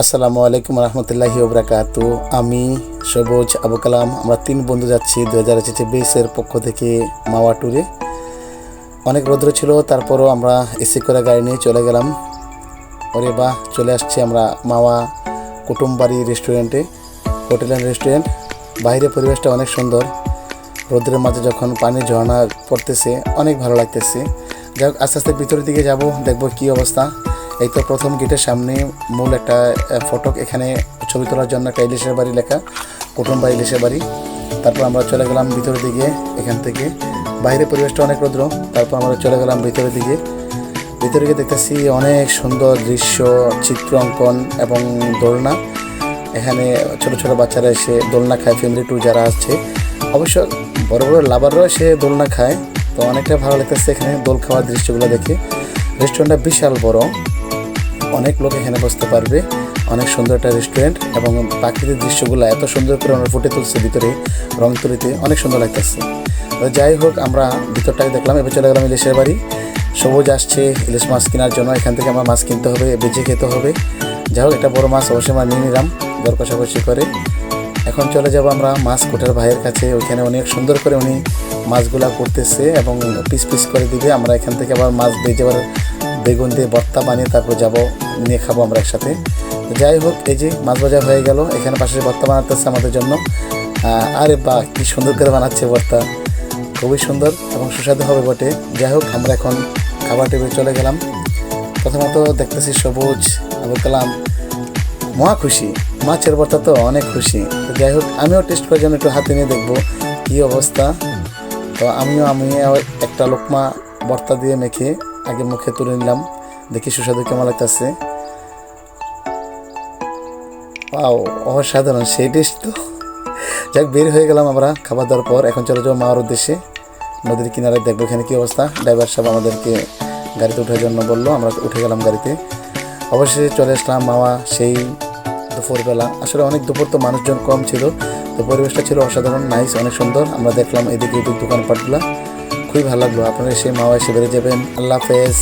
আসসালামু আলাইকুম রহমতুল্লাহি ওবরাকাতু। আমি সবুজ আবু কালাম, আমরা 3 বন্ধু যাচ্ছি 2022-এর পক্ষ থেকে মাওয়া ট্যুরে। অনেক রৌদ্র ছিল, তারপরও আমরা এসি করে গাড়ি নিয়ে চলে গেলাম। ওরে বাহ, চলে আসছি আমরা মাওয়া কুটুমবাড়ি রেস্টুরেন্টে, হোটেল অ্যান্ড রেস্টুরেন্ট। বাইরে পরিবেশটা অনেক সুন্দর, রৌদ্রের মাঝে যখন পানি ঝর্ণা পড়তেছে অনেক ভালো লাগতেছে। যাই হোক, আস্তে আস্তে ভিতরের দিকে যাব, দেখব কি অবস্থা। এই তো প্রথম গেটের সামনে মূল একটা ফটক, এখানে ছবি তোলার জন্য একটা ইলিশের বাড়ি লেখা, কুটুমবাড়ি ইলিশের বাড়ি। তারপর আমরা চলে গেলাম ভিতরের দিকে। এখান থেকে বাইরে পরিবেশটা অনেক রৌদ্র, তারপর আমরা চলে গেলাম ভিতরের দিকে। ভিতরে গিয়ে দেখতেছি অনেক সুন্দর দৃশ্য, চিত্র অঙ্কন এবং দোলনা। এখানে ছোট ছোট বাচ্চারা এসে দোলনা খায়, ফ্যামিলি ট্যুর যারা আসছে। অবশ্য বড় বড় লাভাররাও এসে দোলনা খায়, তো অনেকটা ভালো লাগতেছে এখানে দোল খাওয়ার দৃশ্যগুলো দেখে। রেস্টুরেন্টটা বিশাল বড়, অনেক লোক এখানে বসতে পারবে। অনেক সুন্দর একটা রেস্টুরেন্ট এবং প্রাকৃতিক দৃশ্যগুলো এত সুন্দর করে আমরা ফুটে তুলছে ভিতরে, রং তুলিতে অনেক সুন্দর লাগতেছে। যাই হোক, আমরা ভিতরটাকে দেখলাম। এবার চলে গেলাম ইলিশের বাড়ি। সবুজ আসছে ইলিশ মাছ কেনার জন্য। এখান থেকে আমরা মাছ কিনতে হবে, বেজে খেতে হবে। যাই হোক, একটা বড় মাছ অবশ্যই আমরা নিয়ে নিলাম দর কষাকষি করে। এখন চলে যাব আমরা মাছ কোটার ভাইয়ের কাছে। ওইখানে অনেক সুন্দর করে উনি মাছগুলা করতেছে এবং পিস পিস করে দিবে। আমরা এখান থেকে আবার মাছ বেজে আবার বেগুন দিয়ে ভর্তা বানিয়ে তারপর যাব, নিয়ে খাবো আমরা একসাথে। যাই হোক, এই যে মাছ ভাজা হয়ে গেল, এখানে পাশে ভর্তা বানাতেছে আমাদের জন্য। আরে বাহ, কি সুন্দর করে বানাচ্ছে ভর্তা, খুবই সুন্দর এবং সুস্বাদু হবে বটে। যাই হোক, আমরা এখন খাবার টেবিলে চলে গেলাম। প্রথমত দেখতেছি সবুজ আবু কালাম মহা খুশি, মাছের ভর্তা তো অনেক খুশি। তো যাই হোক, আমিও টেস্ট করার জন্য একটু হাতে নিয়ে দেখবো কী অবস্থা। তো আমিও একটা লোকমা ভর্তা দিয়ে মেখে আগে মুখে তুলে নিলাম, দেখি সুস্বাদু কেমন লাগতেছে। পাও অসাধারণ, সেই টেস্ট তো। যাক, বের হয়ে গেলাম আমরা খাবার দেওয়ার পর। এখন চলে যাবো মাওয়ার উদ্দেশ্যে, নদীর কিনারে দেখবো এখানে কী অবস্থা। ড্রাইভার সাহেব আমাদেরকে গাড়িতে ওঠার জন্য বললো, আমরা উঠে গেলাম গাড়িতে। অবশ্যই চলে আসলাম মাওয়া সেই দুপুরবেলা। আসলে অনেক দুপুর তো, মানুষজন কম ছিল, তো পরিবেশটা ছিল অসাধারণ, নাইস, অনেক সুন্দর। আমরা দেখলাম এদিকে দোকানপাটগুলো, খুবই ভালো লাগলো। আপনারা সেই মাওয়া এসে বেড়ে যাবেন। আল্লাহ হাফেজ।